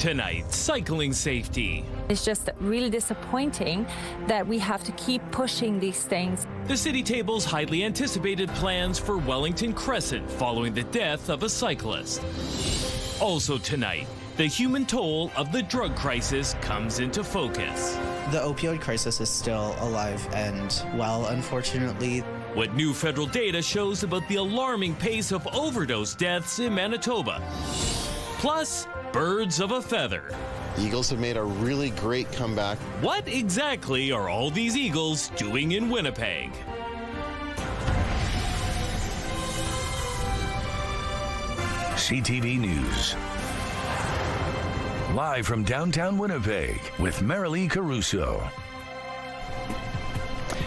Tonight, cycling safety. It's just really disappointing that we have to keep pushing these things. The city tables highly anticipated plans for Wellington Crescent following the death of a cyclist. Also tonight, the human toll of the drug crisis comes into focus. The opioid crisis is still alive and well, unfortunately. What new federal data shows about the alarming pace of overdose deaths in Manitoba. Plus, birds of a feather. The Eagles have made a really great comeback. What exactly are all these Eagles doing in Winnipeg? CTV News. Live from downtown Winnipeg with Marilee Caruso.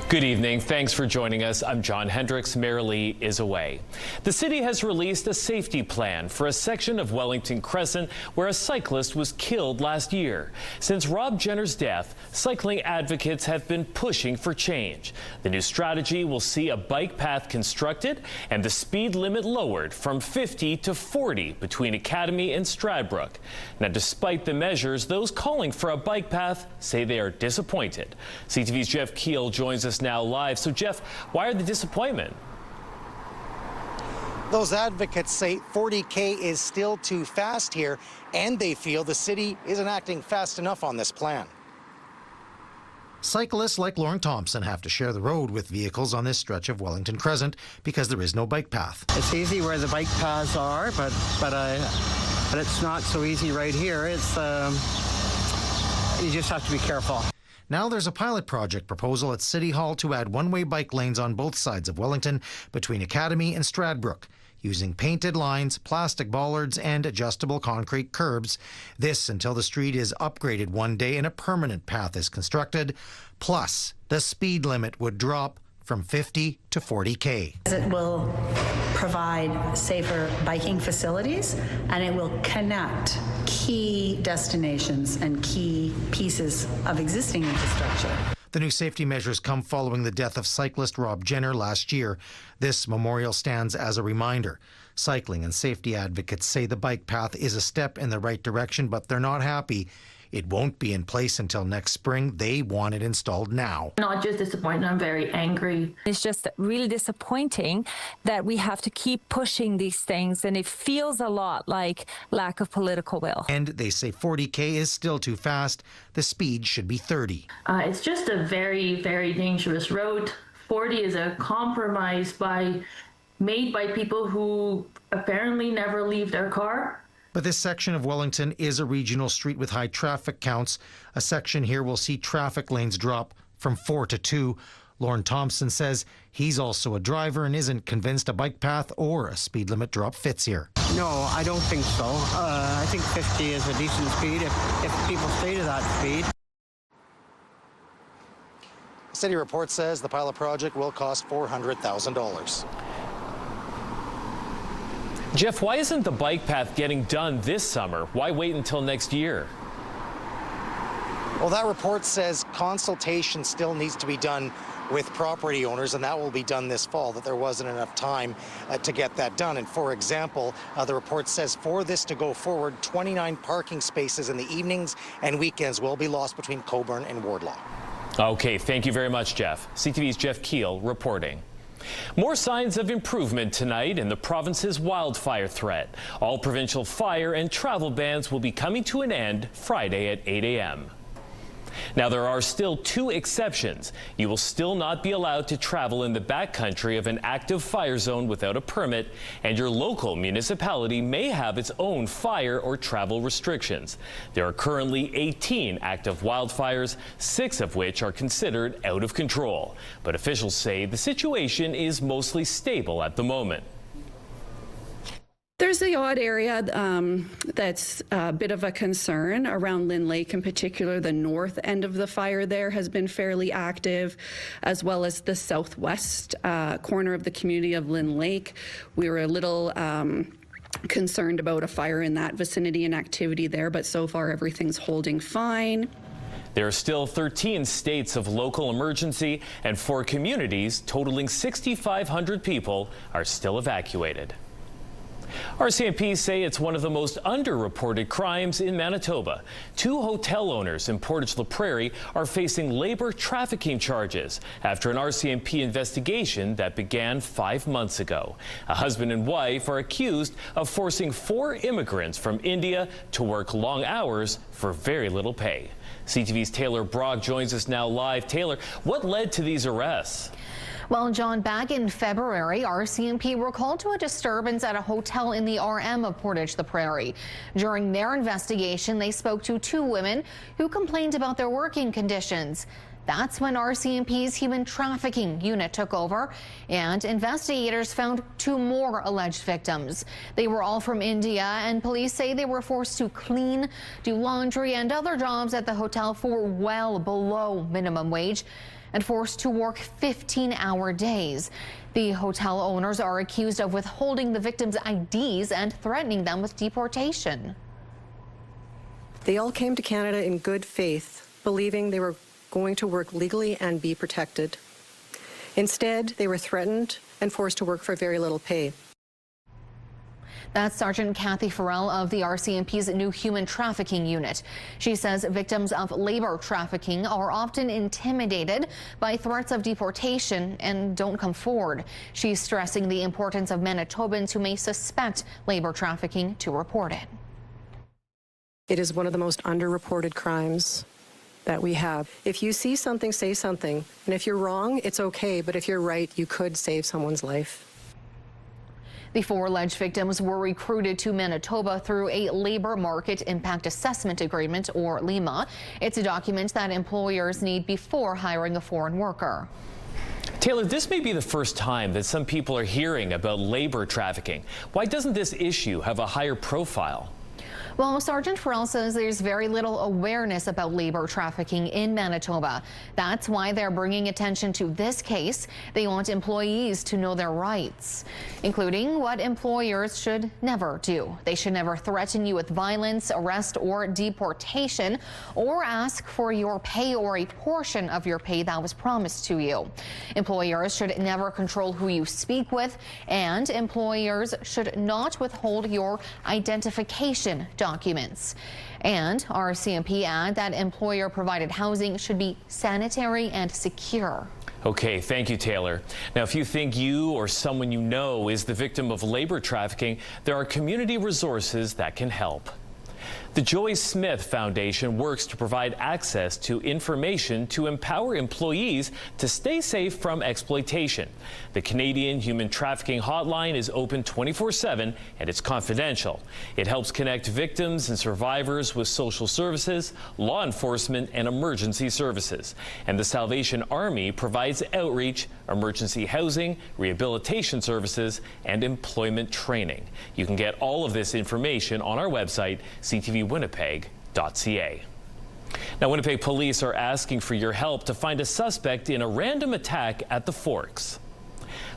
Good evening. Thanks for joining us. I'm John Hendricks. Marilee is away. The city has released a safety plan for a section of Wellington Crescent where a cyclist was killed last year. Since Rob Jenner's death, cycling advocates have been pushing for change. The new strategy will see a bike path constructed and the speed limit lowered from 50 to 40 between Academy and Stradbrook. Now, despite the measures, those calling for a bike path say they are disappointed. CTV's Jeff Keel joins us now live. So, Jeff, why are the disappointment? Those advocates say 40K is still too fast here, and they feel the city isn't acting fast enough on this plan. Cyclists like Lauren Thompson have to share the road with vehicles on this stretch of Wellington Crescent because there is no bike path. It's easy where the bike paths are, but it's not so easy right here. It's you just have to be careful. Now there's a pilot project proposal at City Hall to add one-way bike lanes on both sides of Wellington between Academy and Stradbrook, using painted lines, plastic bollards, and adjustable concrete curbs. This until the street is upgraded one day and a permanent path is constructed. Plus, the speed limit would drop from 50 to 40K. It will provide safer biking facilities, and it will connect key destinations and key pieces of existing infrastructure. The new safety measures come following the death of cyclist Rob Jenner last year. This memorial stands as a reminder. Cycling and safety advocates say the bike path is a step in the right direction, but they're not happy. It won't be in place until next spring. They want it installed now. Not just disappointed, I'm very angry. It's just really disappointing that we have to keep pushing these things, and it feels a lot like lack of political will. And they say 40K is still too fast. The speed should be 30. It's just a very, very dangerous road. 40 is a compromise made by people who apparently never leave their car. But this section of Wellington is a regional street with high traffic counts. A section here will see traffic lanes drop from 4 to 2. Lauren Thompson says he's also a driver and isn't convinced a bike path or a speed limit drop fits here. No, I don't think so. I think 50 is a decent speed if people stay to that speed. The city report says the pilot project will cost $400,000. Jeff, why isn't the bike path getting done this summer? Why wait until next year? Well, that report says consultation still needs to be done with property owners, and that will be done this fall, that there wasn't enough time to get that done. And for example, the report says for this to go forward, 29 parking spaces in the evenings and weekends will be lost between Coburn and Wardlaw. Okay, thank you very much, Jeff. CTV's Jeff Keel reporting. More signs of improvement tonight in the province's wildfire threat. All provincial fire and travel bans will be coming to an end Friday at 8 a.m. Now, there are still 2 exceptions. You will still not be allowed to travel in the backcountry of an active fire zone without a permit, and your local municipality may have its own fire or travel restrictions. There are currently 18 active wildfires, 6 of which are considered out of control. But officials say the situation is mostly stable at the moment. There's the odd area that's a bit of a concern around Lynn Lake in particular. The north end of the fire there has been fairly active, as well as the southwest corner of the community of Lynn Lake. We were a little concerned about a fire in that vicinity and activity there, but so far everything's holding fine. There are still 13 states of local emergency, and 4 communities totaling 6,500 people are still evacuated. RCMP say it's one of the most underreported crimes in Manitoba. 2 hotel owners in Portage La Prairie are facing labor trafficking charges after an RCMP investigation that began 5 months ago. A husband and wife are accused of forcing 4 immigrants from India to work long hours for very little pay. CTV's Taylor Brock joins us now live. Taylor, what led to these arrests? Well, John, back in February, RCMP were called to a disturbance at a hotel in the RM of Portage La Prairie. During their investigation, they spoke to 2 women who complained about their working conditions. That's when RCMP's human trafficking unit took over, and investigators found 2 more alleged victims. They were all from India, and police say they were forced to clean, do laundry, and other jobs at the hotel for well below minimum wage, and forced to work 15-hour days. The hotel owners are accused of withholding the victims' IDs and threatening them with deportation. They all came to Canada in good faith, believing they were going to work legally and be protected. Instead, they were threatened and forced to work for very little pay. That's Sergeant Kathy Farrell of the RCMP's new human trafficking unit. She says victims of labor trafficking are often intimidated by threats of deportation and don't come forward. She's stressing the importance of Manitobans who may suspect labor trafficking to report it. It is one of the most underreported crimes that we have. If you see something, say something. And if you're wrong, it's okay. But if you're right, you could save someone's life. The 4 alleged victims were recruited to Manitoba through a Labor Market Impact Assessment Agreement, or LIMA. It's a document that employers need before hiring a foreign worker. Taylor, this may be the first time that some people are hearing about labor trafficking. Why doesn't this issue have a higher profile? Well, Sergeant Farrell says there's very little awareness about labor trafficking in Manitoba. That's why they're bringing attention to this case. They want employees to know their rights, including what employers should never do. They should never threaten you with violence, arrest, or deportation, or ask for your pay or a portion of your pay that was promised to you. Employers should never control who you speak with, and employers should not withhold your identification documents. And RCMP add that employer-provided housing should be sanitary and secure. Okay, thank you, Taylor. Now, if you think you or someone you know is the victim of labor trafficking, there are community resources that can help. The Joy Smith Foundation works to provide access to information to empower employees to stay safe from exploitation. The Canadian Human Trafficking Hotline is open 24/7 and it's confidential. It helps connect victims and survivors with social services, law enforcement, and emergency services. And the Salvation Army provides outreach, emergency housing, rehabilitation services, and employment training. You can get all of this information on our website, ctvwinnipeg.ca. Now, Winnipeg police are asking for your help to find a suspect in a random attack at the Forks.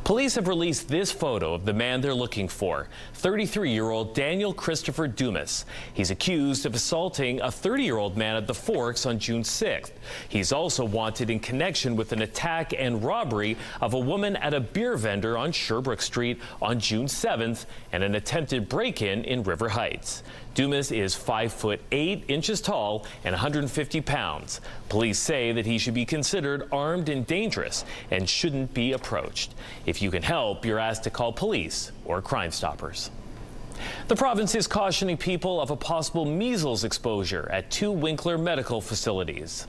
Police have released this photo of the man they're looking for, 33-year-old Daniel Christopher Dumas. He's accused of assaulting a 30-year-old man at the Forks on June 6th. He's also wanted in connection with an attack and robbery of a woman at a beer vendor on Sherbrooke Street on June 7th and an attempted break-in in River Heights. Dumas is 5'8" tall and 150 pounds. Police say that he should be considered armed and dangerous and shouldn't be approached. If you can help, you're asked to call police or Crime Stoppers. The province is cautioning people of a possible measles exposure at 2 Winkler medical facilities.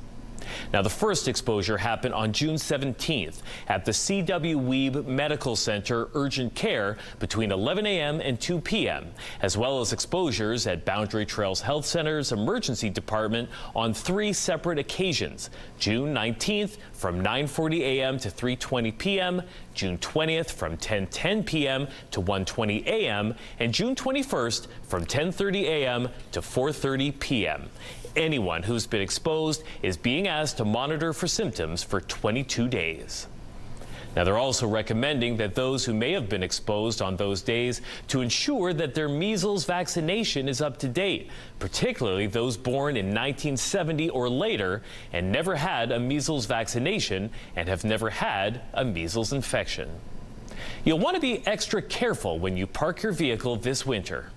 Now, the first exposure happened on June 17th at the C.W. Weeb Medical Center Urgent Care between 11 a.m. and 2 p.m., as well as exposures at Boundary Trails Health Center's Emergency Department on 3 separate occasions: June 19th from 9:40 a.m. to 3:20 p.m., June 20th from 10:10 p.m. to 1:20 a.m., and June 21st from 10:30 a.m. to 4:30 p.m. Anyone who's been exposed is being asked to monitor for symptoms for 22 days. Now, they're also recommending that those who may have been exposed on those days to ensure that their measles vaccination is up to date, particularly those born in 1970 or later and never had a measles vaccination and have never had a measles infection. You'll want to be extra careful when you park your vehicle this winter.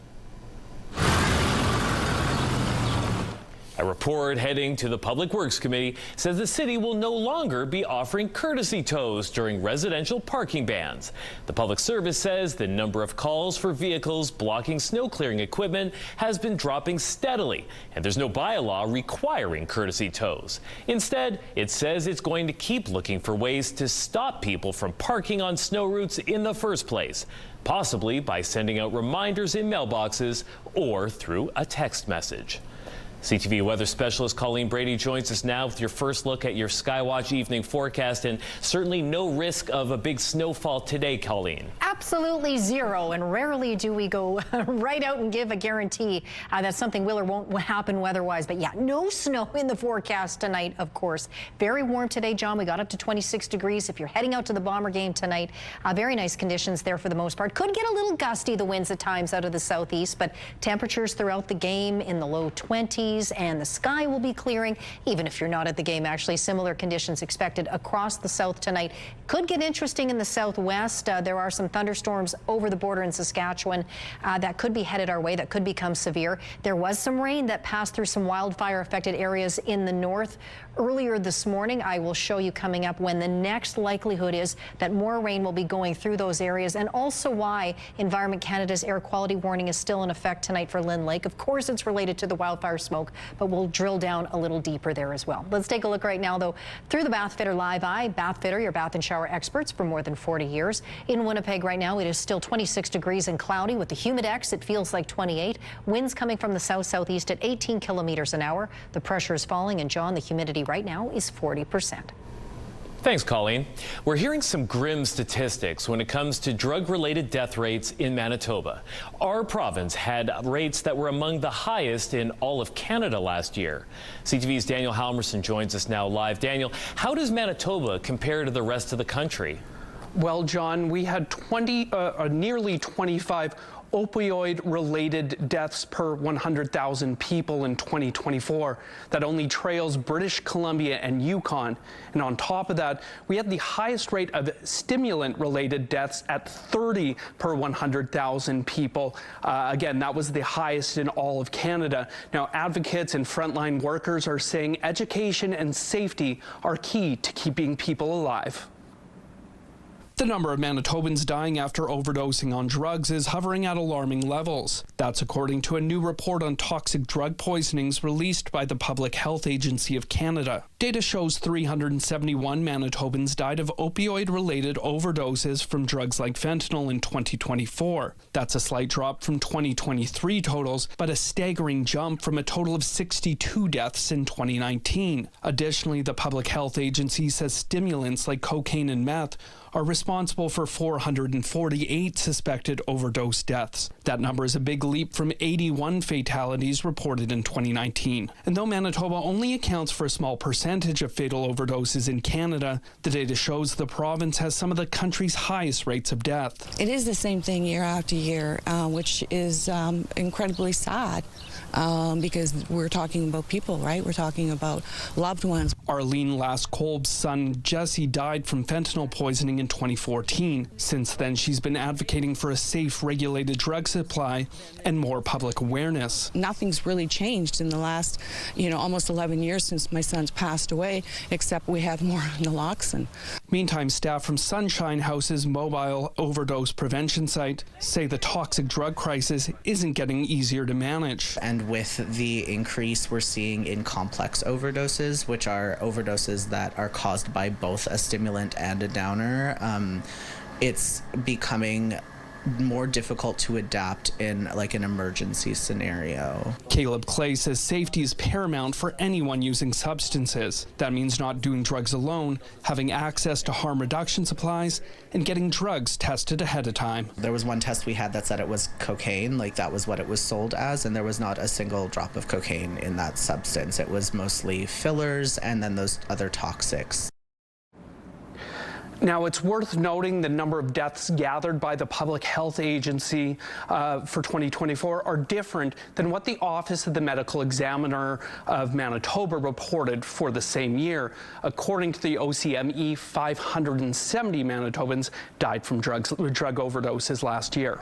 A report heading to the Public Works Committee says the city will no longer be offering courtesy tows during residential parking bans. The Public Service says the number of calls for vehicles blocking snow clearing equipment has been dropping steadily, and there's no bylaw requiring courtesy tows. Instead, it says it's going to keep looking for ways to stop people from parking on snow routes in the first place, possibly by sending out reminders in mailboxes or through a text message. CTV weather specialist Colleen Brady joins us now with your first look at your Skywatch evening forecast, and certainly no risk of a big snowfall today, Colleen. Absolutely zero, and rarely do we go right out and give a guarantee that something will or won't happen weather-wise. But yeah, no snow in the forecast tonight, of course. Very warm today, John. We got up to 26 degrees. If you're heading out to the Bomber game tonight, very nice conditions there for the most part. Could get a little gusty, the winds at times out of the southeast, but temperatures throughout the game in the low 20s. And the sky will be clearing, even if you're not at the game. Actually, similar conditions expected across the south tonight. Could get interesting in the southwest. There are some thunderstorms over the border in Saskatchewan that could be headed our way, that could become severe. There was some rain that passed through some wildfire-affected areas in the north earlier this morning. I will show you coming up when the next likelihood is that more rain will be going through those areas, and also why Environment Canada's air quality warning is still in effect tonight for Lynn Lake. Of course, it's related to the wildfire smoke, but we'll drill down a little deeper there as well. Let's take a look right now, though, through the Bathfitter Live Eye. Bathfitter, your bath and shower experts for more than 40 years. In Winnipeg right now, it is still 26 degrees and cloudy. With the Humidex, it feels like 28. Winds coming from the south-southeast at 18 kilometers an hour. The pressure is falling, and John, the humidity right now is 40%. Thanks, Colleen. We're hearing some grim statistics when it comes to drug-related death rates in Manitoba. Our province had rates that were among the highest in all of Canada last year. CTV's Daniel Halmerson joins us now live. Daniel, how does Manitoba compare to the rest of the country? Well, John, we had nearly 25 opioid-related deaths per 100,000 people in 2024. That only trails British Columbia and Yukon. And on top of that, we had the highest rate of stimulant-related deaths at 30 per 100,000 people. Again, that was the highest in all of Canada. Now, advocates and frontline workers are saying education and safety are key to keeping people alive. The number of Manitobans dying after overdosing on drugs is hovering at alarming levels. That's according to a new report on toxic drug poisonings released by the Public Health Agency of Canada. Data shows 371 Manitobans died of opioid-related overdoses from drugs like fentanyl in 2024. That's a slight drop from 2023 totals, but a staggering jump from a total of 62 deaths in 2019. Additionally, the Public Health Agency says stimulants like cocaine and meth are responsible for 448 suspected overdose deaths. That number is a big leap from 81 fatalities reported in 2019. And though Manitoba only accounts for a small percentage of fatal overdoses in Canada, the data shows the province has some of the country's highest rates of death. It is the same thing year after year, which is incredibly sad. Because we're talking about people, right? We're talking about loved ones. Arlene Lass-Kolb's son, Jesse, died from fentanyl poisoning in 2014. Since then, she's been advocating for a safe, regulated drug supply and more public awareness. Nothing's really changed in the last, almost 11 years since my son's passed away, except we have more naloxone. Meantime, staff from Sunshine House's mobile overdose prevention site say the toxic drug crisis isn't getting easier to manage. And with the increase we're seeing in complex overdoses, which are overdoses that are caused by both a stimulant and a downer, it's becoming more difficult to adapt in like an emergency scenario. Caleb Clay says safety is paramount for anyone using substances. That means not doing drugs alone, having access to harm reduction supplies, and getting drugs tested ahead of time. There was one test we had that said it was cocaine, like that was what it was sold as, and there was not a single drop of cocaine in that substance. It was mostly fillers and then those other toxics. Now, it's worth noting the number of deaths gathered by the Public Health Agency for 2024 are different than what the Office of the Medical Examiner of Manitoba reported for the same year. According to the OCME, 570 Manitobans died from drug overdoses last year.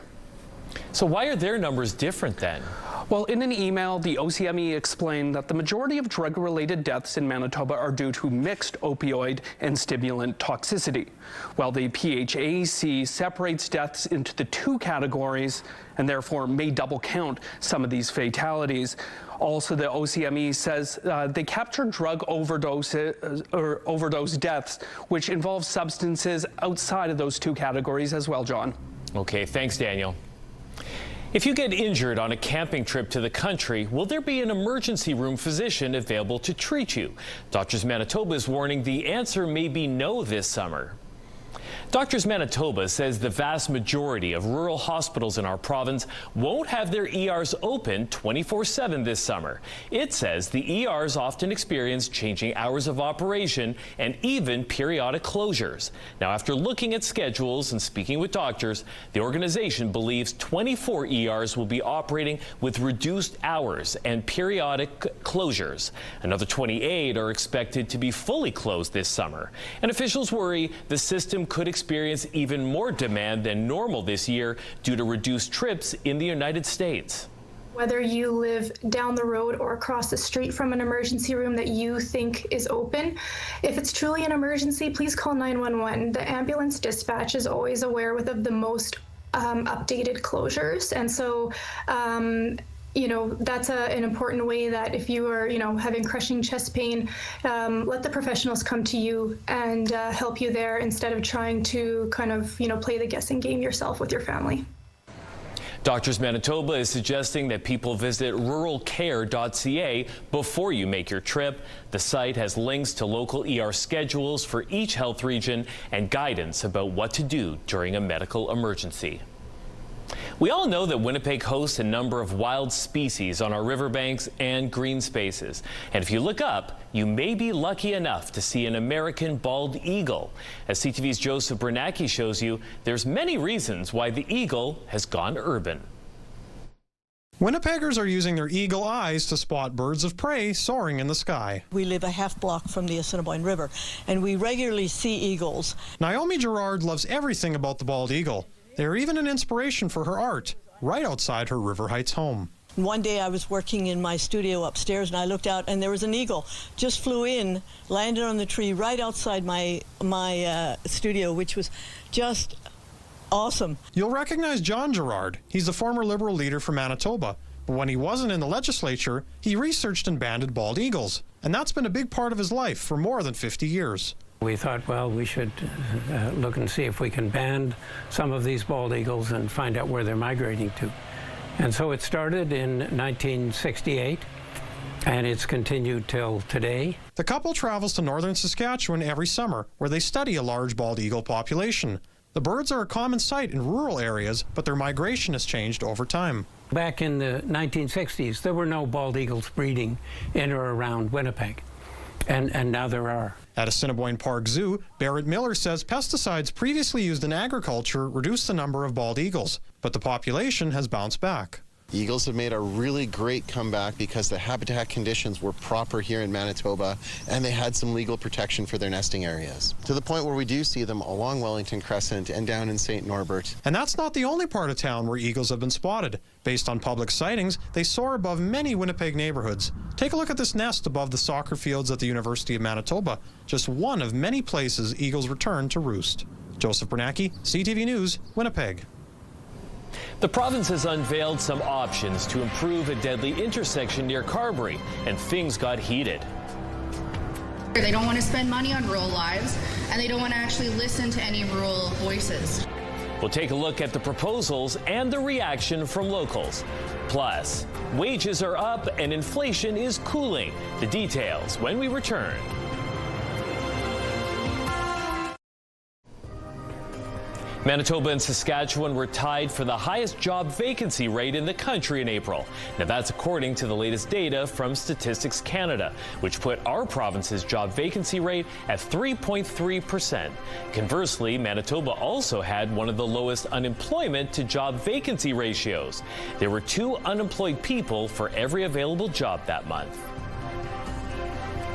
So why are their numbers different then? Well, in an email, the OCME explained that the majority of drug-related deaths in Manitoba are due to mixed opioid and stimulant toxicity, while the PHAC separates deaths into the two categories and therefore may double count some of these fatalities. Also, the OCME says they capture drug overdose deaths, which involve substances outside of those two categories as well, John. Okay, thanks, Daniel. If you get injured on a camping trip to the country, will there be an emergency room physician available to treat you? Doctors Manitoba is warning the answer may be no this summer. Doctors Manitoba says the vast majority of rural hospitals in our province won't have their ERs open 24/7 this summer. It says the ERs often experience changing hours of operation and even periodic closures. Now, after looking at schedules and speaking with doctors, the organization believes 24 ERs will be operating with reduced hours and periodic closures. Another 28 are expected to be fully closed this summer. And officials worry the system could experience even more demand than normal this year due to reduced trips in the United States. Whether you live down the road or across the street from an emergency room that you think is open, if it's truly an emergency, please call 911. The ambulance dispatch is always aware of the most updated closures. And so, that's an important way that if you are, having crushing chest pain, let the professionals come to you and help you there instead of trying to kind of, play the guessing game yourself with your family. Doctors Manitoba is suggesting that people visit ruralcare.ca before you make your trip. The site has links to local ER schedules for each health region and guidance about what to do during a medical emergency. We all know that Winnipeg hosts a number of wild species on our riverbanks and green spaces. And if you look up, you may be lucky enough to see an American bald eagle. As CTV's Joseph Bernacki shows you, there's many reasons why the eagle has gone urban. Winnipeggers are using their eagle eyes to spot birds of prey soaring in the sky. We live a half block from the Assiniboine River, and we regularly see eagles. Naomi Gerard loves everything about the bald eagle. They are even an inspiration for her art, right outside her River Heights home. One day I was working in my studio upstairs and I looked out and there was an eagle. Just flew in, landed on the tree right outside my studio, which was just awesome. You'll recognize John Gerard. He's the former Liberal leader for Manitoba. But when he wasn't in the legislature, he researched and banded bald eagles. And that's been a big part of his life for more than 50 years. We thought, well, we should look and see if we can band some of these bald eagles and find out where they're migrating to. And so it started in 1968, and it's continued till today. The couple travels to northern Saskatchewan every summer, where they study a large bald eagle population. The birds are a common sight in rural areas, but their migration has changed over time. Back in the 1960s, there were no bald eagles breeding in or around Winnipeg, and now there are. At Assiniboine Park Zoo, Barrett Miller says pesticides previously used in agriculture reduced the number of bald eagles, but the population has bounced back. Eagles have made a really great comeback because the habitat conditions were proper here in Manitoba and they had some legal protection for their nesting areas, to the point where we do see them along Wellington Crescent and down in St. Norbert. And that's not the only part of town where eagles have been spotted. Based on public sightings, they soar above many Winnipeg neighborhoods. Take a look at this nest above the soccer fields at the University of Manitoba, just one of many places eagles return to roost. Joseph Bernacki, CTV News, Winnipeg. The province has unveiled some options to improve a deadly intersection near Carberry, and things got heated. They don't want to spend money on rural lives, and they don't want to actually listen to any rural voices. We'll take a look at the proposals and the reaction from locals. Plus, wages are up and inflation is cooling. The details when we return. Manitoba and Saskatchewan were tied for the highest job vacancy rate in the country in April. Now that's according to the latest data from Statistics Canada, which put our province's job vacancy rate at 3.3%. Conversely, Manitoba also had one of the lowest unemployment to job vacancy ratios. There were 2 unemployed people for every available job that month.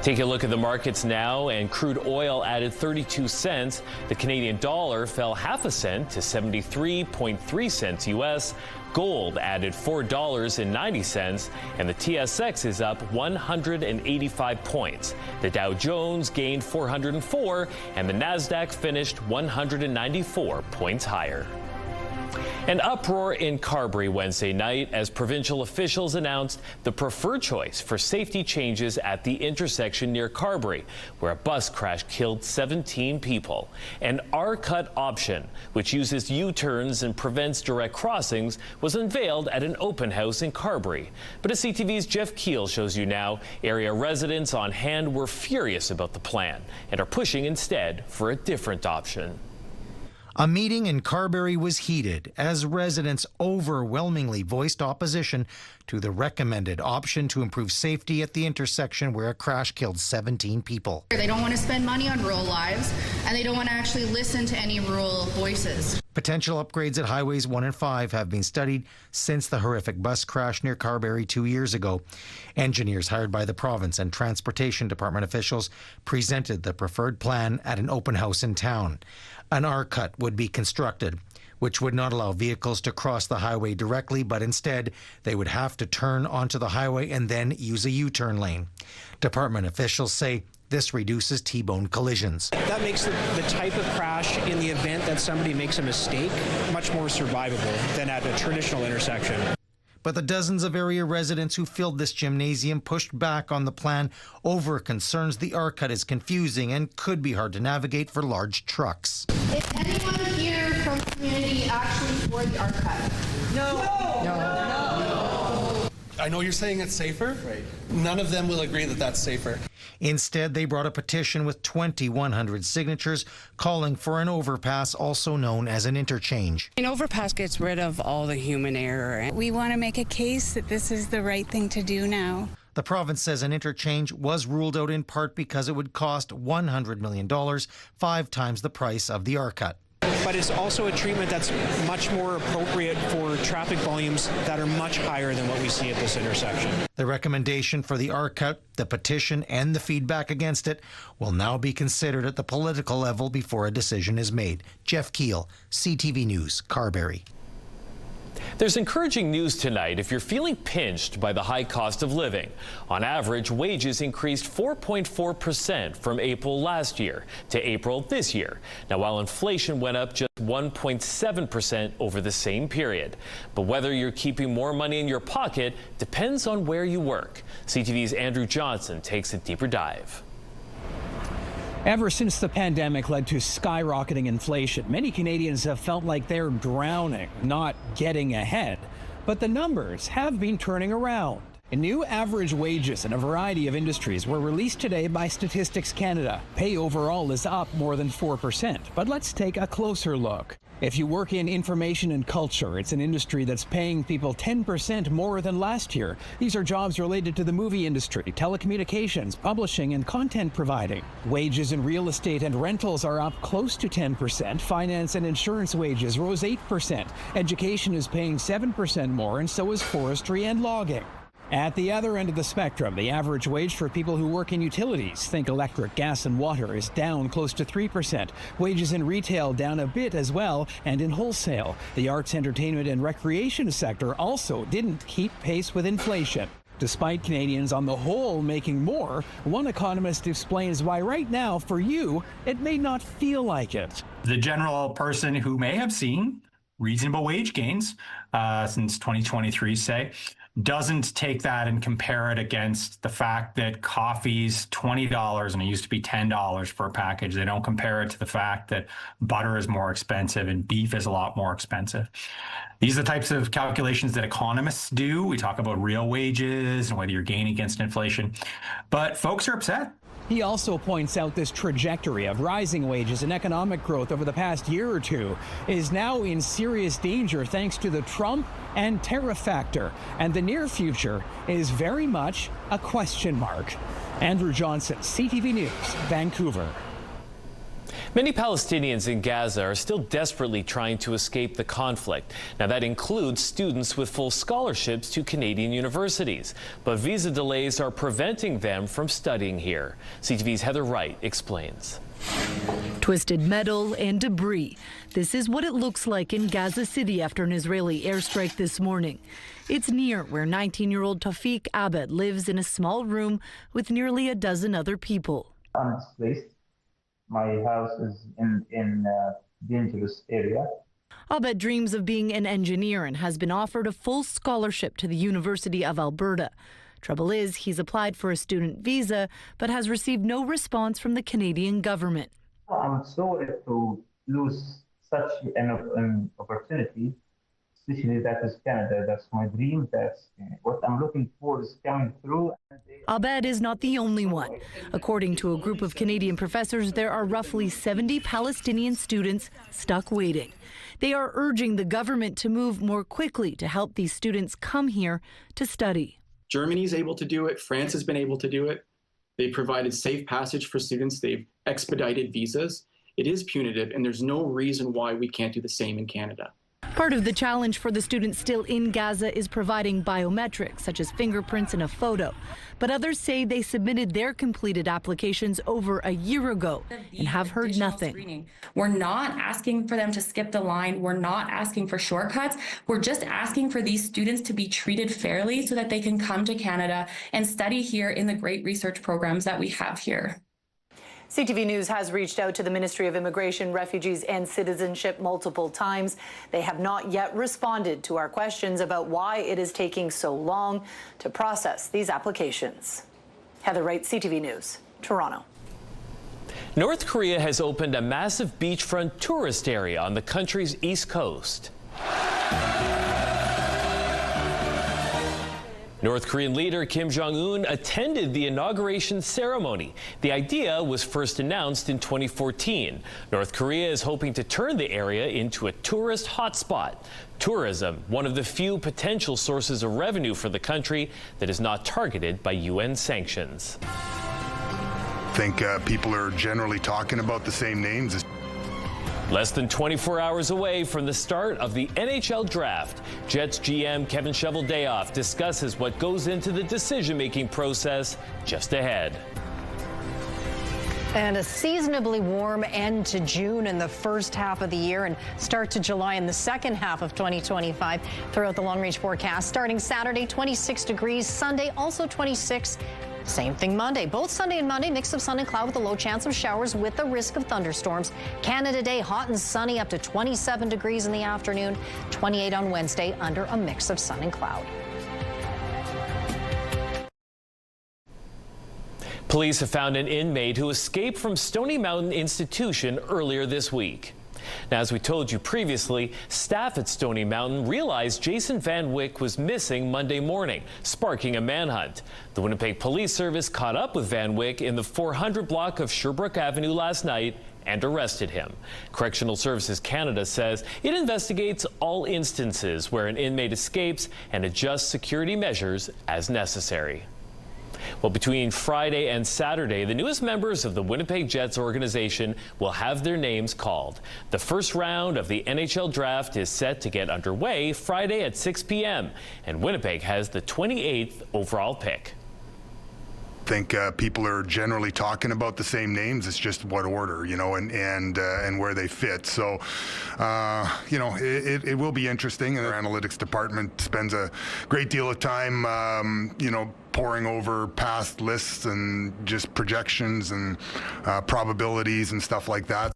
Take a look at the markets now, and crude oil added 32 cents. The Canadian dollar fell half a cent to 73.3 cents US. Gold added $4.90, and the TSX is up 185 points. The Dow Jones gained 404, and the Nasdaq finished 194 points higher. An uproar in Carberry Wednesday night as provincial officials announced the preferred choice for safety changes at the intersection near Carberry, where a bus crash killed 17 people. An R-cut option, which uses U-turns and prevents direct crossings, was unveiled at an open house in Carberry. But as CTV's Jeff Keel shows you now, area residents on hand were furious about the plan and are pushing instead for a different option. A meeting in Carberry was heated as residents overwhelmingly voiced opposition to the recommended option to improve safety at the intersection where a crash killed 17 people. They don't want to spend money on rural lives, and they don't want to actually listen to any rural voices. Potential upgrades at Highways 1 and 5 have been studied since the horrific bus crash near Carberry 2 years ago. Engineers hired by the province and Transportation Department officials presented the preferred plan at an open house in town. An R-cut would be constructed, which would not allow vehicles to cross the highway directly, but instead they would have to turn onto the highway and then use a U-turn lane. Department officials say this reduces T-bone collisions. That makes the type of crash in the event that somebody makes a mistake much more survivable than at a traditional intersection. But the dozens of area residents who filled this gymnasium pushed back on the plan over concerns the R-cut is confusing and could be hard to navigate for large trucks. Is anyone here from the community actually for the R-cut? No. I know you're saying it's safer. Right. None of them will agree that that's safer. Instead, they brought a petition with 2,100 signatures calling for an overpass, also known as an interchange. An overpass gets rid of all the human error. We want to make a case that this is the right thing to do now. The province says an interchange was ruled out in part because it would cost $100 million, 5 times the price of the R-cut. But it's also a treatment that's much more appropriate for traffic volumes that are much higher than what we see at this intersection. The recommendation for the R-cut, the petition, and the feedback against it will now be considered at the political level before a decision is made. Jeff Keel, CTV News, Carberry. There's encouraging news tonight if you're feeling pinched by the high cost of living. On average, wages increased 4.4% from April last year to April this year. Now, while inflation went up just 1.7% over the same period. But whether you're keeping more money in your pocket depends on where you work. CTV's Andrew Johnson takes a deeper dive. Ever since the pandemic led to skyrocketing inflation, many Canadians have felt like they're drowning, not getting ahead. But the numbers have been turning around. New average wages in a variety of industries were released today by Statistics Canada. Pay overall is up more than 4%. But let's take a closer look. If you work in information and culture, it's an industry that's paying people 10% more than last year. These are jobs related to the movie industry, telecommunications, publishing, and content providing. Wages in real estate and rentals are up close to 10%. Finance and insurance wages rose 8%. Education is paying 7% more, and so is forestry and logging. At the other end of the spectrum, the average wage for people who work in utilities, think electric, gas, and water, is down close to 3%. Wages in retail down a bit as well, and in wholesale. The arts, entertainment, and recreation sector also didn't keep pace with inflation. Despite Canadians on the whole making more, one economist explains why right now, for you, it may not feel like it. The general person who may have seen reasonable wage gains since 2023, say, doesn't take that and compare it against the fact that coffee's $20 and it used to be $10 for a package. They don't compare it to the fact that butter is more expensive and beef is a lot more expensive. These are the types of calculations that economists do. We talk about real wages and whether you're gaining against inflation. But folks are upset. He also points out this trajectory of rising wages and economic growth over the past year or two is now in serious danger thanks to the Trump and tariff factor, and the near future is very much a question mark. Andrew Johnson, CTV News, Vancouver. Many Palestinians in Gaza are still desperately trying to escape the conflict. Now, that includes students with full scholarships to Canadian universities. But visa delays are preventing them from studying here. CTV's Heather Wright explains. Twisted metal and debris. This is what it looks like in Gaza City after an Israeli airstrike this morning. It's near where 19-year-old Tawfiq Abed lives in a small room with nearly a dozen other people. I'm displaced. My house is in dangerous area. Abed dreams of being an engineer and has been offered a full scholarship to the University of Alberta. Trouble is, he's applied for a student visa, but has received no response from the Canadian government. I'm sorry to lose such an opportunity, especially that is Canada. That's my dream. That's what I'm looking for is coming through. Abed is not the only one. According to a group of Canadian professors, there are roughly 70 Palestinian students stuck waiting. They are urging the government to move more quickly to help these students come here to study. Germany's able to do it. France has been able to do it. They provided safe passage for students. They've expedited visas. It is punitive, and there's no reason why we can't do the same in Canada. Part of the challenge for the students still in Gaza is providing biometrics, such as fingerprints and a photo. But others say they submitted their completed applications over a year ago and have heard nothing. We're not asking for them to skip the line. We're not asking for shortcuts. We're just asking for these students to be treated fairly so that they can come to Canada and study here in the great research programs that we have here. CTV News has reached out to the Ministry of Immigration, Refugees and Citizenship multiple times. They have not yet responded to our questions about why it is taking so long to process these applications. Heather Wright, CTV News, Toronto. North Korea has opened a massive beachfront tourist area on the country's east coast. North Korean leader Kim Jong-un attended the inauguration ceremony. The idea was first announced in 2014. North Korea is hoping to turn the area into a tourist hotspot. Tourism, one of the few potential sources of revenue for the country that is not targeted by UN sanctions. I think people are generally talking about the same names. Less than 24 hours away from the start of the NHL draft, Jets GM Kevin Cheveldayoff discusses what goes into the decision-making process just ahead. And a seasonably warm end to June in the first half of the year and start to July in the second half of 2025 throughout the long-range forecast. Starting Saturday, 26 degrees. Sunday, also 26. Same thing Monday. Both Sunday and Monday, mix of sun and cloud with a low chance of showers with the risk of thunderstorms. Canada Day, hot and sunny up to 27 degrees in the afternoon. 28 on Wednesday under a mix of sun and cloud. Police have found an inmate who escaped from Stony Mountain Institution earlier this week. Now, as we told you previously, staff at Stony Mountain realized Jason Van Wyck was missing Monday morning, sparking a manhunt. The Winnipeg Police Service caught up with Van Wyck in the 400 block of Sherbrooke Avenue last night and arrested him. Correctional Services Canada says it investigates all instances where an inmate escapes and adjusts security measures as necessary. Well, between Friday and Saturday, the newest members of the Winnipeg Jets organization will have their names called. The first round of the NHL draft is set to get underway Friday at 6 p.m., and Winnipeg has the 28th overall pick. I think people are generally talking about the same names. It's just what order, you know, and where they fit. So, you know, it will be interesting. Our analytics department spends a great deal of time, you know, poring over past lists and just projections and probabilities and stuff like that.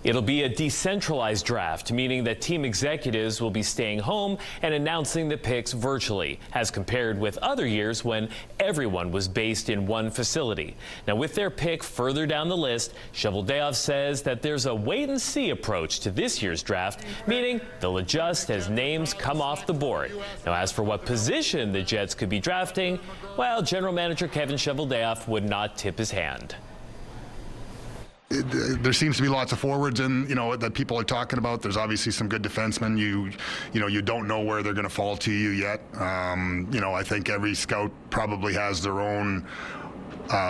It'll be a decentralized draft, meaning that team executives will be staying home and announcing the picks virtually, as compared with other years when everyone was based in one facility. Now, with their pick further down the list, Cheveldayoff says that there's a wait-and-see approach to this year's draft, meaning they'll adjust as names come off the board. Now, as for what position the Jets could be drafting, well, General Manager Kevin Cheveldayoff would not tip his hand. There seems to be lots of forwards that people are talking about. There's obviously some good defensemen. You don't know where they're going to fall to you yet. I think every scout probably has their own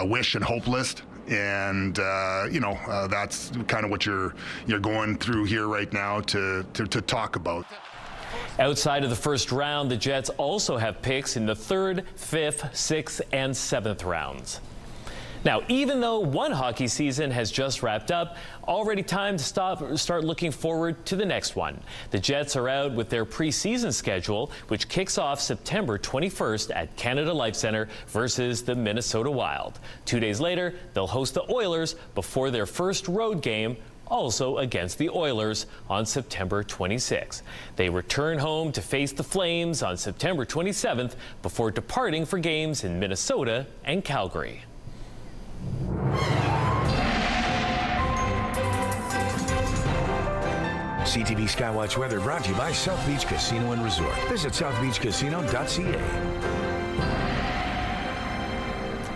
wish and hope list. And that's kind of what you're going through here right now to talk about. Outside of the first round, the Jets also have picks in the 3rd, 5th, 6th, and 7th rounds. Now, even though one hockey season has just wrapped up, already time to start looking forward to the next one. The Jets are out with their preseason schedule, which kicks off September 21st at Canada Life Centre versus the Minnesota Wild. 2 days later, they'll host the Oilers before their first road game, also against the Oilers on September 26th. They return home to face the Flames on September 27th before departing for games in Minnesota and Calgary. CTV Skywatch weather brought to you by South Beach Casino and Resort. Visit southbeachcasino.ca.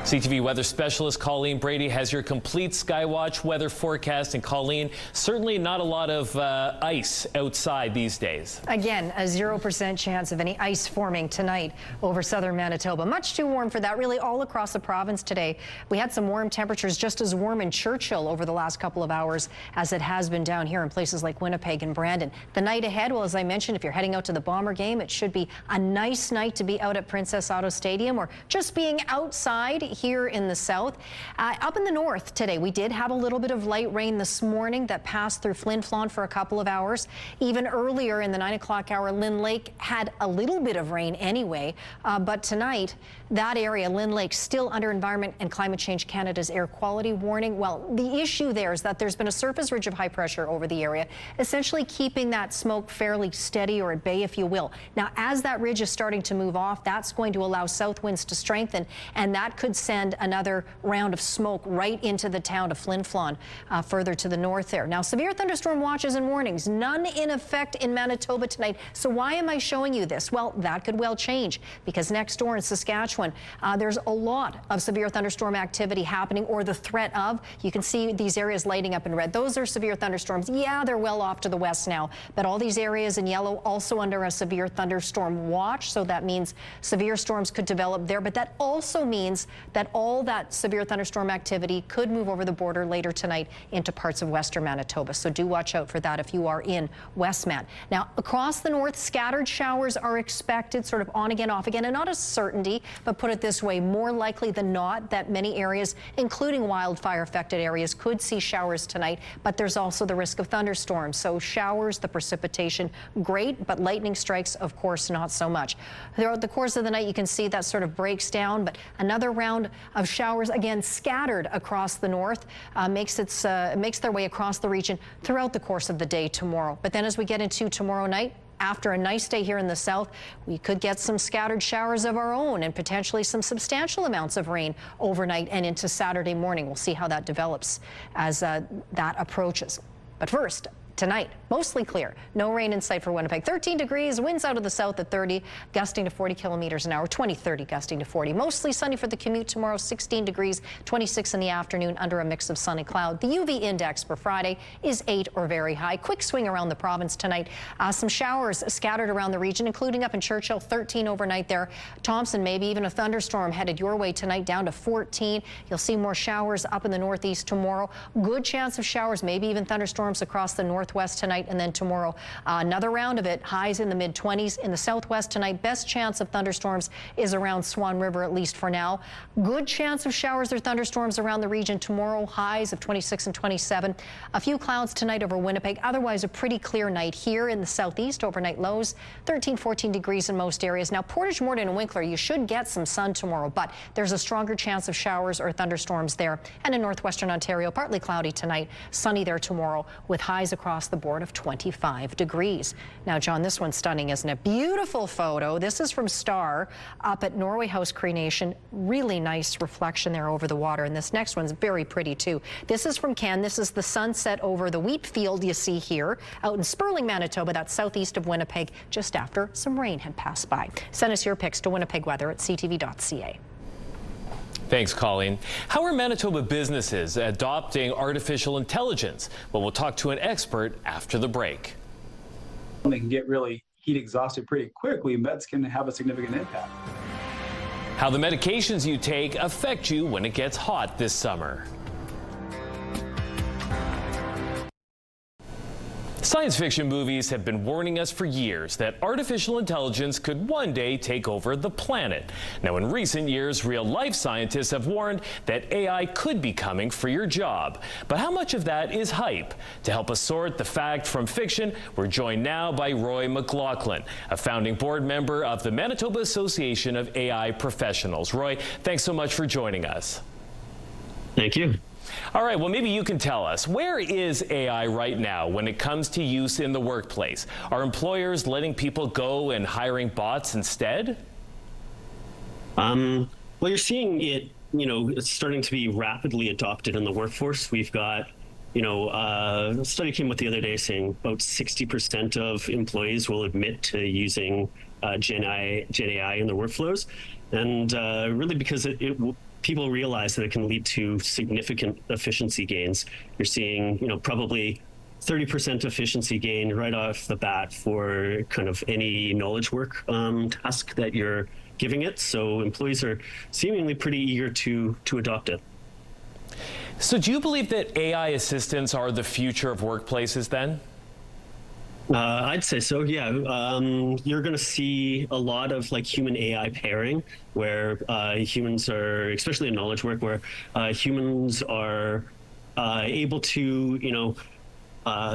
CTV weather specialist Colleen Brady has your complete Skywatch weather forecast. And Colleen, certainly not a lot of ice outside these days. Again, a 0% chance of any ice forming tonight over southern Manitoba. Much too warm for that, really, all across the province today. We had some warm temperatures, just as warm in Churchill over the last couple of hours as it has been down here in places like Winnipeg and Brandon. The night ahead, well, as I mentioned, if you're heading out to the Bomber game, it should be a nice night to be out at Princess Auto Stadium or just being outside here in the south. Up in the north today, we did have a little bit of light rain this morning that passed through Flin Flon for a couple of hours. Even earlier in the 9 o'clock hour, Lynn Lake had a little bit of rain anyway. But tonight, that area, Lynn Lake, still under Environment and Climate Change Canada's air quality warning. Well, the issue there is that there's been a surface ridge of high pressure over the area, essentially keeping that smoke fairly steady or at bay, if you will. Now, as that ridge is starting to move off, that's going to allow south winds to strengthen, and that could send another round of smoke right into the town of Flin Flon, further to the north there. Now, severe thunderstorm watches and warnings, none in effect in Manitoba tonight. So why am I showing you this? Well, that could well change, because next door in Saskatchewan, there's a lot of severe thunderstorm activity happening, or the threat of. You can see these areas lighting up in red. Those are severe thunderstorms. Yeah, they're well off to the west now, but all these areas in yellow also under a severe thunderstorm watch. So that means severe storms could develop there, but that also means that all that severe thunderstorm activity could move over the border later tonight into parts of western Manitoba. So do watch out for that if you are in Westman. Now, across the north, scattered showers are expected, sort of on again, off again, and not a certainty, but put it this way, more likely than not that many areas, including wildfire affected areas, could see showers tonight, but there's also the risk of thunderstorms. So showers, the precipitation, great, but lightning strikes, of course, not so much. Throughout the course of the night, you can see that sort of breaks down, but another round of showers, again, scattered across the north, makes their way across the region throughout the course of the day tomorrow. But then as we get into tomorrow night, after a nice day here in the south, we could get some scattered showers of our own and potentially some substantial amounts of rain overnight and into Saturday morning. We'll see how that develops as that approaches. But first, tonight, mostly clear. No rain in sight for Winnipeg. 13 degrees, winds out of the south at 30, gusting to 40 kilometers an hour. 20-30, gusting to 40. Mostly sunny for the commute tomorrow. 16 degrees, 26 in the afternoon under a mix of sun and cloud. The UV index for Friday is 8 or very high. Quick swing around the province tonight. Some showers scattered around the region, including up in Churchill, 13 overnight there. Thompson, maybe even a thunderstorm headed your way tonight, down to 14. You'll see more showers up in the northeast tomorrow. Good chance of showers, maybe even thunderstorms across the north northwest tonight, and then tomorrow another round of it. Highs in the mid-20s. In the southwest tonight, best chance of thunderstorms is around Swan River, at least for now. Good chance of showers or thunderstorms around the region tomorrow. Highs of 26 and 27. A few clouds tonight over Winnipeg. Otherwise, a pretty clear night here in the southeast. Overnight lows 13, 14 degrees in most areas. Now, Portage, Morden, and Winkler, you should get some sun tomorrow, but there's a stronger chance of showers or thunderstorms there. And in northwestern Ontario, partly cloudy tonight, sunny there tomorrow with highs across the board of 25 degrees. Now, John, this one's stunning, isn't it? Beautiful photo. This is from Star up at Norway House Cremation. Really nice reflection there over the water. And this next one's very pretty, too. This is from Ken. This is the sunset over the wheat field you see here out in Sperling, Manitoba. That's southeast of Winnipeg, just after some rain had passed by. Send us your pics to Winnipeg Weather at ctv.ca. Thanks, Colleen. How are Manitoba businesses adopting artificial intelligence? Well, we'll talk to an expert after the break. They can get really heat exhausted pretty quickly. Meds can have a significant impact. How the medications you take affect you when it gets hot this summer. Science fiction movies have been warning us for years that artificial intelligence could one day take over the planet. Now, in recent years, real-life scientists have warned that AI could be coming for your job. But how much of that is hype? To help us sort the fact from fiction, we're joined now by Roy McLaughlin, a founding board member of the Manitoba Association of AI Professionals. Roy, thanks so much for joining us. Thank you. All right, well, maybe you can tell us, where is AI right now when it comes to use in the workplace? Are employers letting people go and hiring bots instead? Well, you're seeing it, it's starting to be rapidly adopted in the workforce. We've got, a study came out the other day saying about 60% of employees will admit to using Gen AI in their workflows. And really because people realize that it can lead to significant efficiency gains. You're seeing, probably 30% efficiency gain right off the bat for kind of any knowledge work task that you're giving it. So employees are seemingly pretty eager to adopt it. So do you believe that AI assistants are the future of workplaces then? I'd say so, yeah. You're going to see a lot of human AI pairing where humans are, especially in knowledge work, where humans are able to,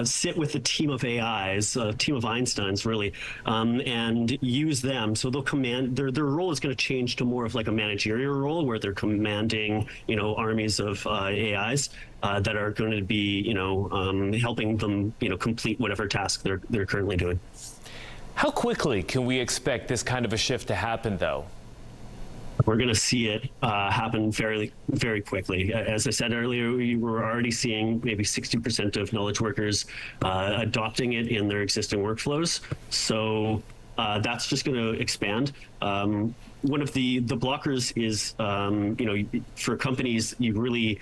sit with a team of AIs, a team of Einsteins, really, and use them. So they'll command, their role is going to change to more of like a managerial role where they're commanding, armies of AIs that are going to be, helping them, complete whatever task they're currently doing. How quickly can we expect this kind of a shift to happen, though? We're going to see it happen very, very quickly. As I said earlier, we were already seeing maybe 60% of knowledge workers adopting it in their existing workflows. So that's just going to expand. One of the blockers is, for companies, you really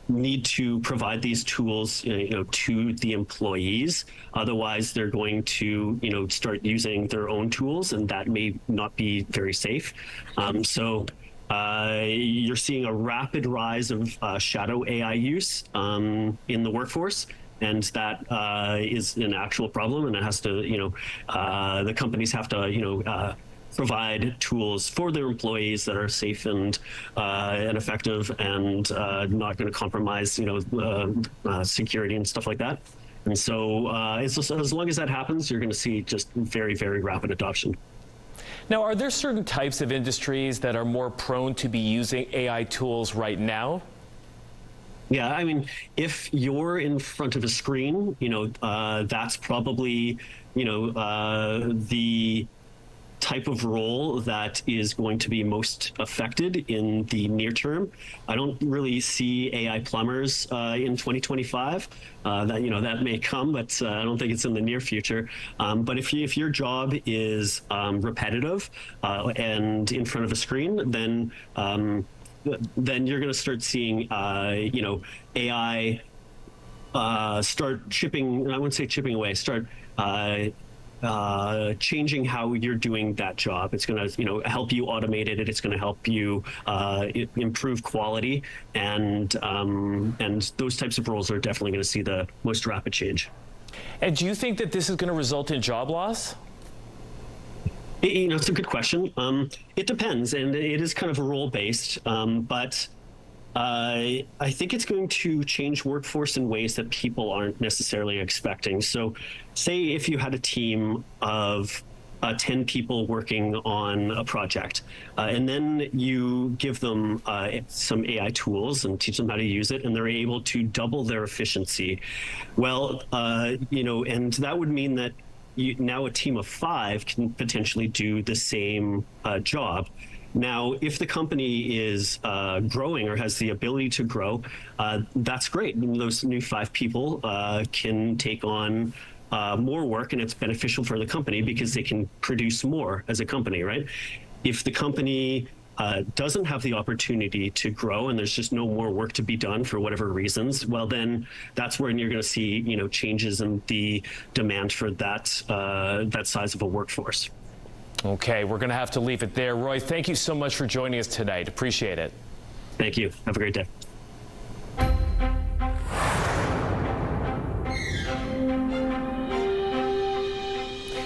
need to provide these tools, to the employees. Otherwise, they're going to, start using their own tools, and that may not be very safe. So you're seeing a rapid rise of shadow AI use in the workforce. And that is an actual problem, and it has to, the companies have to, provide tools for their employees that are safe and effective and not going to compromise, security and stuff like that. And so as long as that happens, you're going to see just very, very rapid adoption. Now, are there certain types of industries that are more prone to be using AI tools right now? Yeah, I mean, if you're in front of a screen, that's probably, the type of role that is going to be most affected in the near term. I don't really see AI plumbers in 2025. That may come, but I don't think it's in the near future. But if your job is repetitive and in front of a screen, then you're going to start seeing AI start chipping. I wouldn't say chipping away. Start changing how you're doing that job. It's going to, help you automate it. It's going to help you improve quality, and those types of roles are definitely going to see the most rapid change. And do you think that this is going to result in job loss? You know, it's a good question. It depends, and it is kind of role-based, but I think it's going to change workforce in ways that people aren't necessarily expecting. So say if you had a team of 10 people working on a project, and then you give them some AI tools and teach them how to use it, and they're able to double their efficiency. Well, you know, and that would mean that now a team of 5 can potentially do the same job. Now, if the company is growing or has the ability to grow, that's great. Those new 5 people can take on more work, and it's beneficial for the company because they can produce more as a company, right? If the company doesn't have the opportunity to grow and there's just no more work to be done for whatever reasons, well, then that's when you're going to see, you know, changes in the demand for that size of a workforce. Okay, we're going to have to leave it there. Roy, thank you so much for joining us tonight. Appreciate it. Thank you. Have a great day.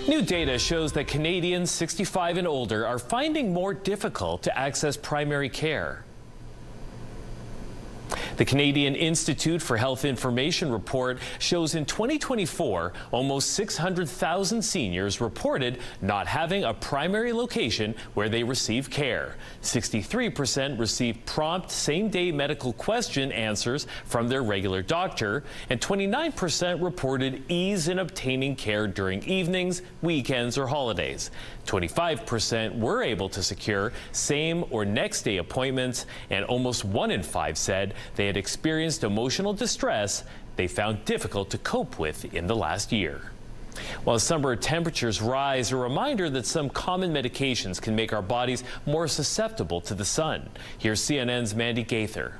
New data shows that Canadians 65 and older are finding more difficult to access primary care. The Canadian Institute for Health Information report shows in 2024, almost 600,000 seniors reported not having a primary location where they receive care. 63% received prompt same-day medical question answers from their regular doctor, and 29% reported ease in obtaining care during evenings, weekends, or holidays. 25% were able to secure same or next day appointments, and almost 1 in 5 said they had experienced emotional distress they found difficult to cope with in the last year. While summer temperatures rise, a reminder that some common medications can make our bodies more susceptible to the sun. Here's CNN's Mandy Gaither.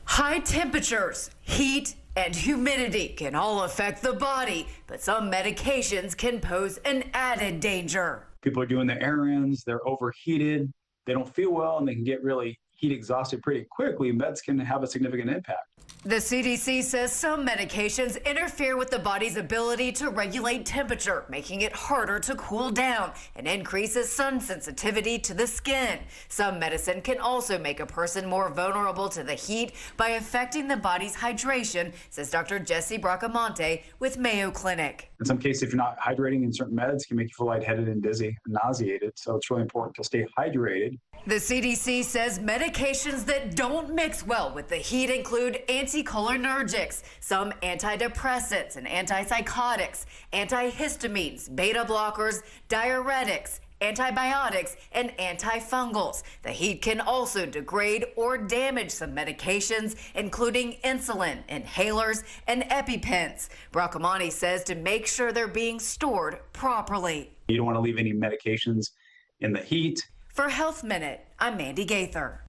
High temperatures, heat, and humidity can all affect the body, but some medications can pose an added danger. People are doing their errands, they're overheated, they don't feel well, and they can get really heat exhausted pretty quickly. Meds can have a significant impact. The CDC says some medications interfere with the body's ability to regulate temperature, making it harder to cool down and increases sun sensitivity to the skin. Some medicine can also make a person more vulnerable to the heat by affecting the body's hydration, says Dr. Jesse Bracamonte with Mayo Clinic. In some cases, if you're not hydrating, in certain meds can make you feel lightheaded and dizzy and nauseated. So it's really important to stay hydrated. The CDC says medications that don't mix well with the heat include anticholinergics, some antidepressants and antipsychotics, antihistamines, beta blockers, diuretics, antibiotics, and antifungals. The heat can also degrade or damage some medications, including insulin, inhalers, and EpiPens. Bracamonte says to make sure they're being stored properly. You don't want to leave any medications in the heat. For Health Minute, I'm Mandy Gaither.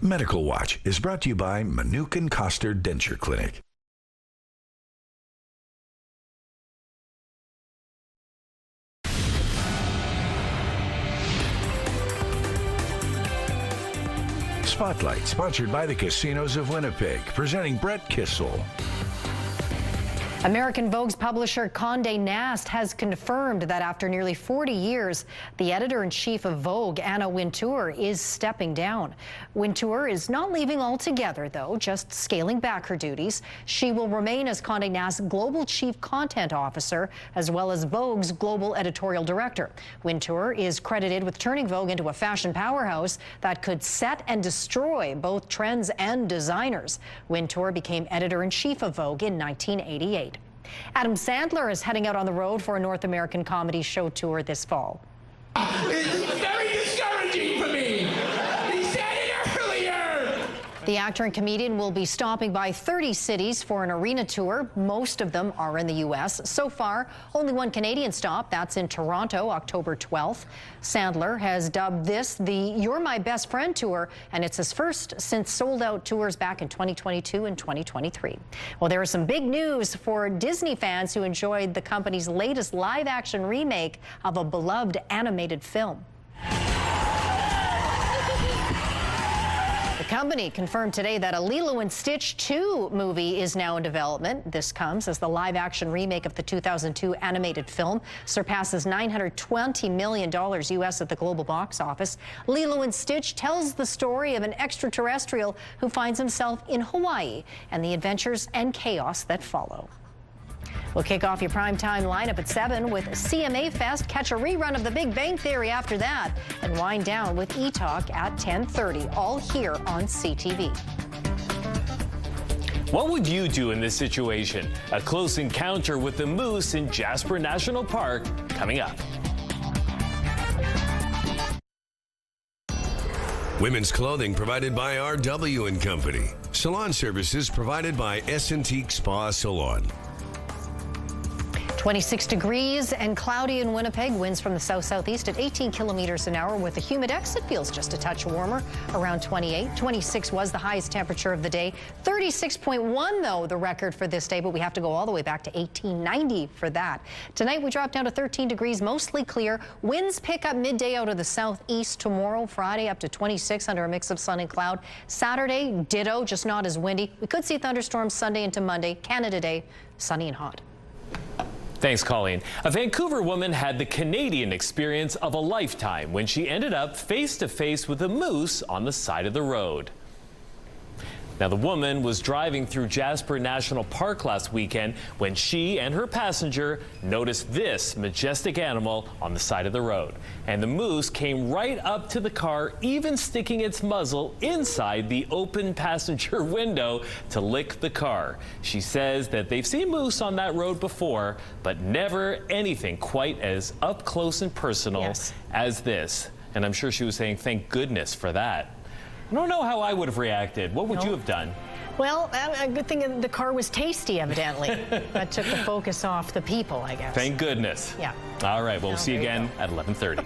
Medical Watch is brought to you by Manukin Koster Denture Clinic. Spotlight, sponsored by the Casinos of Winnipeg, presenting Brett Kissel. American Vogue's publisher Condé Nast has confirmed that after nearly 40 years, the editor-in-chief of Vogue, Anna Wintour, is stepping down. Wintour is not leaving altogether, though, just scaling back her duties. She will remain as Condé Nast's global chief content officer, as well as Vogue's global editorial director. Wintour is credited with turning Vogue into a fashion powerhouse that could set and destroy both trends and designers. Wintour became editor-in-chief of Vogue in 1988. Adam Sandler is heading out on the road for a North American comedy show tour this fall. It's very discouraging for me. He said it earlier. The actor and comedian will be stopping by 30 cities for an arena tour. Most of them are in the U.S. So far, only one Canadian stop. That's in Toronto, October 12th. Sandler has dubbed this the You're My Best Friend tour, and it's his first since sold-out tours back in 2022 and 2023. Well, there is some big news for Disney fans who enjoyed the company's latest live-action remake of a beloved animated film. The company confirmed today that a Lilo and Stitch 2 movie is now in development. This comes as the live-action remake of the 2002 animated film surpasses $920 million U.S. at the global box office. Lilo and Stitch tells the story of an extraterrestrial who finds himself in Hawaii and the adventures and chaos that follow. We'll kick off your primetime lineup at 7 with CMA Fest, catch a rerun of The Big Bang Theory after that, and wind down with E-Talk at 10:30, all here on CTV. What would you do in this situation? A close encounter with the moose in Jasper National Park coming up. Women's clothing provided by RW & Company. Salon services provided by S&Teak Spa Salon. 26 degrees and cloudy in Winnipeg. Winds from the south-southeast at 18 kilometers an hour. With the humidex, it feels just a touch warmer, around 28. 26 was the highest temperature of the day. 36.1, though, the record for this day, but we have to go all the way back to 1890 for that. Tonight, we drop down to 13 degrees, mostly clear. Winds pick up midday out of the southeast tomorrow. Friday, up to 26 under a mix of sun and cloud. Saturday, ditto, just not as windy. We could see thunderstorms Sunday into Monday. Canada Day, sunny and hot. Thanks, Colleen. A Vancouver woman had the Canadian experience of a lifetime when she ended up face-to-face with a moose on the side of the road. Now, the woman was driving through Jasper National Park last weekend when she and her passenger noticed this majestic animal on the side of the road. And the moose came right up to the car, even sticking its muzzle inside the open passenger window to lick the car. She says that they've seen moose on that road before, but never anything quite as up close and personal as this. And I'm sure she was saying, thank goodness for that. I don't know how I would have reacted. What would you have done? Well, a good thing the car was tasty, evidently. That took the focus off the people, I guess. Thank goodness. Yeah. All right, we'll see you again at 11:30.